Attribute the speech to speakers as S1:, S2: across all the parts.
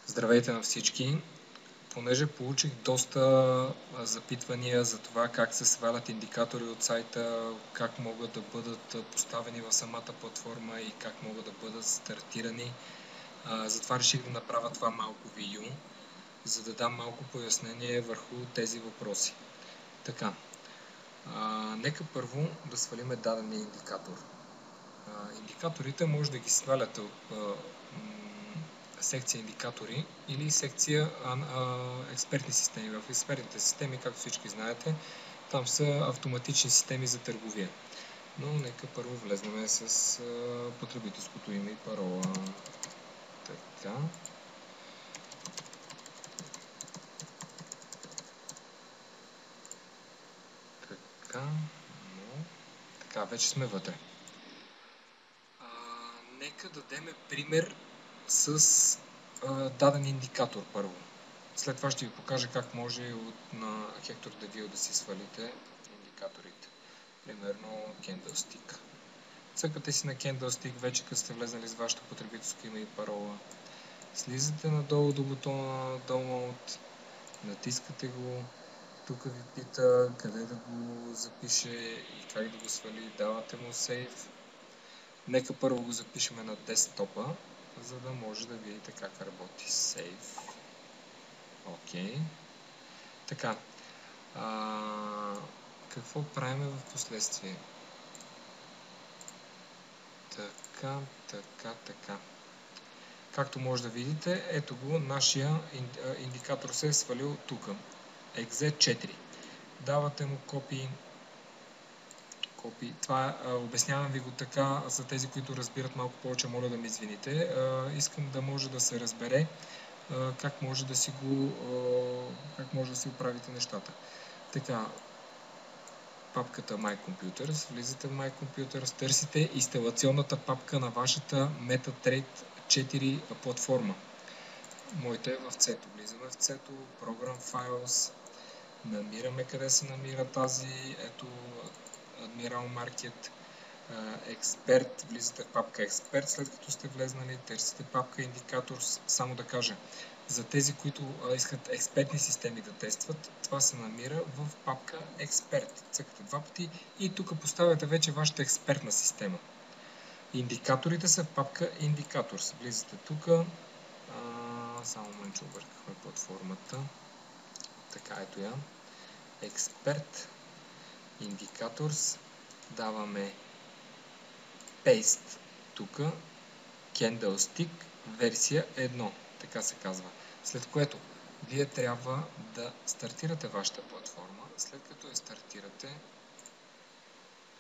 S1: Здравейте на всички! Понеже получих доста запитвания за това как се свалят индикатори от сайта, как могат да бъдат поставени в самата платформа и как могат да бъдат стартирани, затова реших да направя това малко видео, за да дам малко пояснение върху тези въпроси. Така, нека първо да свалиме дадения индикатор. Индикаторите може да ги сваляте от секция индикатори или секция експертни системи. В експертните системи, както всички знаете, там са автоматични системи за търговия. Но нека първо влезнем с потребителското име и парола. Така. Така, вече сме вътре. Нека дадем пример с даден индикатор първо. След това ще ви покажа как може на Hector Devil да си свалите индикаторите. Примерно Candlestick. Цъкате си на Candlestick, вече като сте влезнали с вашето потребителско име и парола. Слизате надолу до бутона Download, натискате го. Тук ви пита къде да го запише и как да го свали. Давате му Save. Нека първо го запишем на десктопа, за да може да видите как работи. Save. Окей. Така. Какво правим в последствие? Така. Както може да видите, ето го, нашия индикатор се е свалил тук. EXE4. Давате му копи. Това обяснявам ви го така, за тези, които разбират малко повече, моля да ме извините. Искам да може да се разбере как може да си оправите нещата. Така, папката My Computers, влизате в My Computers, търсите инсталационната папка на вашата MetaTrader 4 платформа. Моята е в C-то. Влизаме в C-то, Program Files, намираме къде се намира тази, ето Admiral Market, Експерт, влизате в папка Експерт, след като сте влезнали, търсите папка Indicators, само да кажа. За тези, които искат експертни системи да тестват, това се намира в папка Експерт. Цъкате два пъти и тук поставяте вече вашата експертна система. Индикаторите са в папка Indicators. Влизате тук. Само момент, че объркахме платформата. Така, ето я. Експерт. Indicators. Даваме Paste тук. Candlestick версия 1. Така се казва. След което вие трябва да стартирате вашата платформа. След като я стартирате,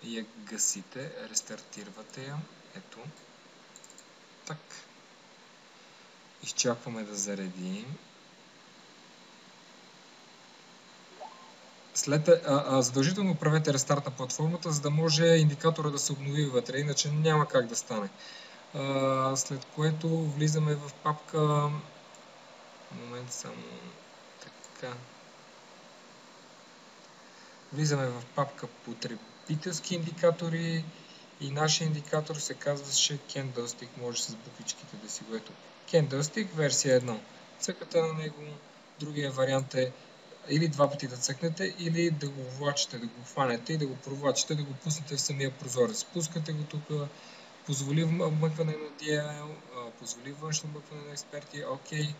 S1: я гасите, рестартирате я. Ето. Так. Изчакваме да зареди. Задължително правете рестарт на платформата, за да може индикатора да се обнови вътре, иначе няма как да стане. След което влизаме в папка... Момент само... Така. Влизаме в папка потребителски индикатори и нашия индикатор се казваше Candlestick. Може с буквичките да си го ето. Candlestick версия 1. Цъкате на него. Другия вариант е или два пъти да цъкнете, или да го влачите, да го хванете и да го провлачите, да го пуснете в самия прозорец. Пускате го тук, позволи вмъкване на DLL, позволи външно вмъкване на експерти, OK,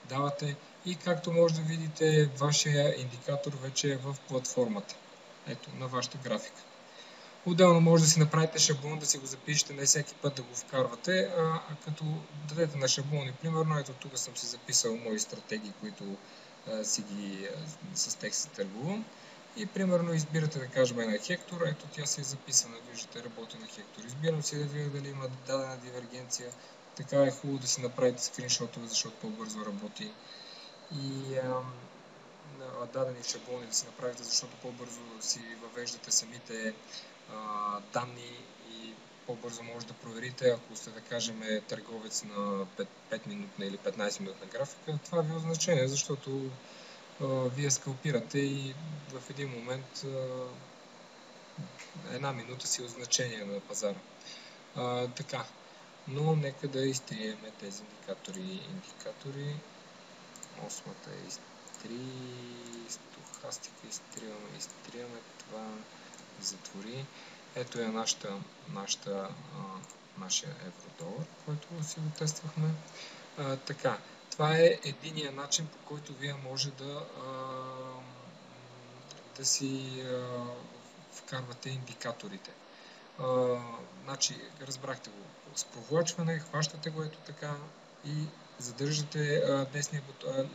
S1: давате и както може да видите, вашия индикатор вече е в платформата. Ето, на вашата графика. Отделно може да си направите шаблон, да си го запишете, не всеки път да го вкарвате, като дадете на шаблони, примерно, ето тук съм си записал мои стратегии, които с текст търгувам. И примерно избирате да кажем на Hector, ето тя си е записана, виждате, работи на Hector. Избирам си да видя дали има дадена дивергенция, така е хубаво да си направите скриншотове, защото по-бързо работи. И дадени шаблони да си направите, защото по-бързо си въвеждате самите данни и по-бързо може да проверите, ако сте, да кажем, търговец на 5-минутна или 15-минутна графика, това ви е значение, защото вие скалпирате и в един момент една минута си от значение на пазара. Така, но нека да изтриеме тези индикатори. осмата изтри, стохастика изтриваме това, затвори. Ето е нашия евродолар, който си го тествахме. Така, това е единия начин, по който вие може да си вкарвате индикаторите. Значи, разбрахте го, с провлачване, хващате го ето така и задържате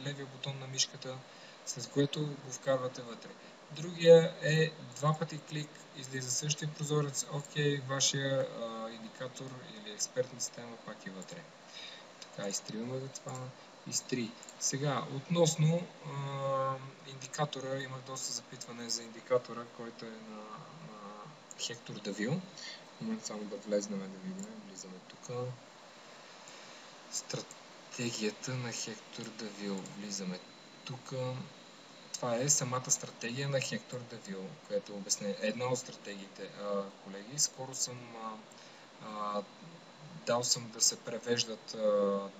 S1: левия бутон на мишката, с което го вкарвате вътре. Другия е два пъти клик, излиза същия прозорец, окей, вашия индикатор или експертна система пак е вътре. Така, изтриваме го това. Изтри. Сега, относно индикатора, имах доста запитване за индикатора, който е на Хектор Давил. Момент само да влезнем да видим. Влизаме тук. Стратегията на Хектор Давил. Влизаме тук. Това е самата стратегия на Хектор Давил, която обясня. Една от стратегиите, колеги. Скоро дал съм да се превеждат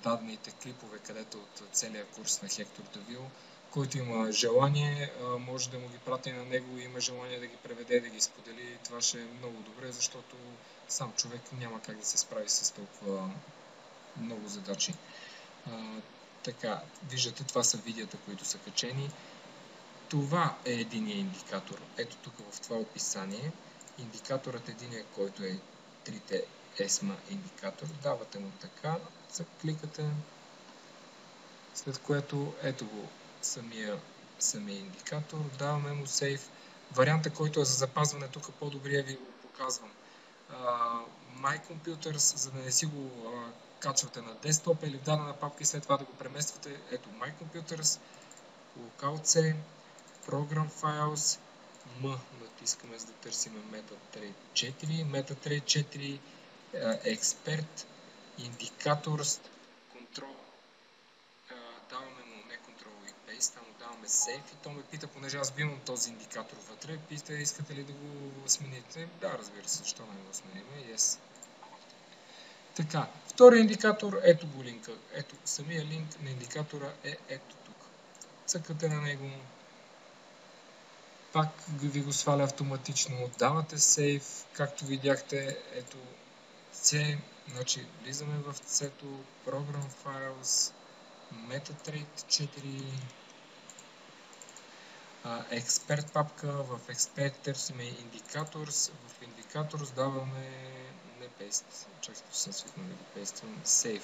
S1: дадените клипове, където от целия курс на Хектор Давил. Който има желание, може да му ги прати на него, има желание да ги преведе, да ги сподели. Това ще е много добре, защото сам човек няма как да се справи с толкова много задачи. Така, виждате, това са видеята, които са качени. Това е единия индикатор. Ето тук в това описание. Индикаторът единия, който е 3 ESMA индикатор. Давате му така, кликате, след което ето го самия индикатор. Даваме му Save. Варианта, който е за запазване, тук по-добрия ви го показвам. My Computers, за да не си го качвате на десктоп или в дадена папка и след това да го премествате. Ето My Computers, Local C, Program Files, M натискаме за да търсим MetaTrader 4, MetaTrader 4, Expert, Indicators, Control. Даваме му не Control и Paste, там даваме Save и то ме пита, понеже аз имам този индикатор вътре, пита, искате ли да го смените? Да, разбира се, защо не го сменим? Yes. Така, втория индикатор, ето го линка. Ето, самия линк на индикатора е ето тук. Цъкате на него, пак ви го сваля автоматично, давате Save, както видяхте, ето C, значи влизаме в C-то, Program Files, MetaTrader 4, Expert папка, в Expert търсиме Indicators, в Indicators даваме не Paste, чакайте, че съм свикнал да го пействам, Save.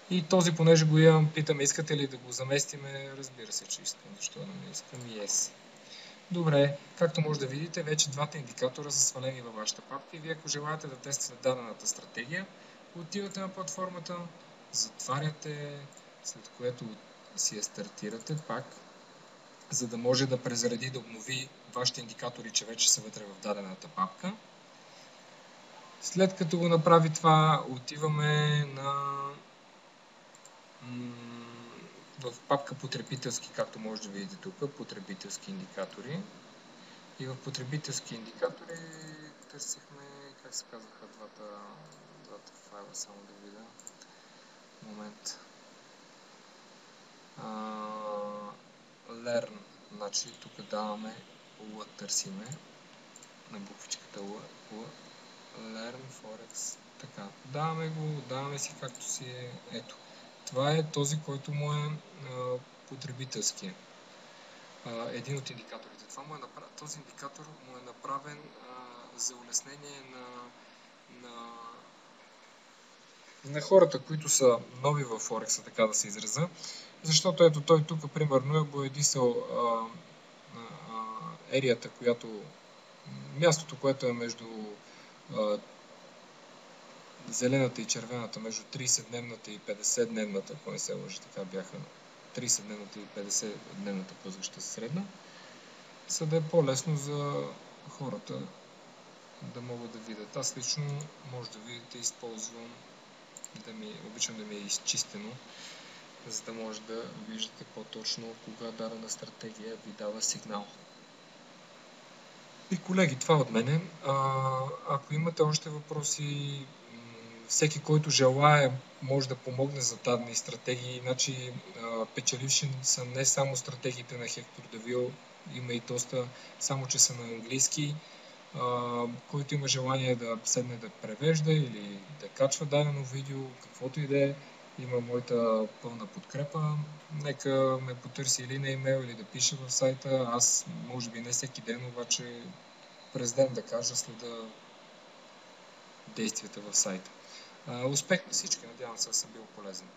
S1: И този, понеже го имам, питаме, искате ли да го заместиме? Разбира се, че искам, защо да не искам, Yes. Добре, както може да видите, вече двата индикатора са свалени във вашата папка и вие, ако желаете да тествате дадената стратегия, отивате на платформата, затваряте, след което си я стартирате пак, за да може да презареди, да обнови вашите индикатори, че вече са вътре в дадената папка. След като го направи това, отиваме в папка потребителски, както може да видите тук, потребителски индикатори. И в потребителски индикатори търсихме, как се казваха двата файла, само да видя. Момент. Learn, значи тук даваме L, търсиме на буквичката L, Learn Forex, така, даваме си както си е, ето. Това е този, който му е потребителския. Един от индикаторите. Този индикатор му е направен за улеснение на хората, които са нови в Форекса, така да се израза. Защото ето той тук, примерно, е боядисал ерията, мястото, което е между зелената и червената, между 30-дневната и 50-дневната, ако не се лъжа, така бяха 30-дневната и 50-дневната плъзгаща средна, за да е по-лесно за хората да могат да видят. Аз лично, може да видите, използвам, обичам да ми е изчистено, за да може да виждате по-точно кога дадена стратегия ви дава сигнал. И колеги, това от мене. Ако имате още въпроси, всеки, който желае, може да помогне за дадени стратегии. Значи, печеливши са не само стратегиите на Хектор Девил, има и доста, само че са на английски. Който има желание да седне да превежда или да качва дадено видео, каквото и да е, има моята пълна подкрепа. Нека ме потърси или на имейл, или да пише в сайта. Аз, може би не всеки ден, обаче през ден, да кажа, следа действията в сайта. Успех на всички, надявам се да съм бил полезен.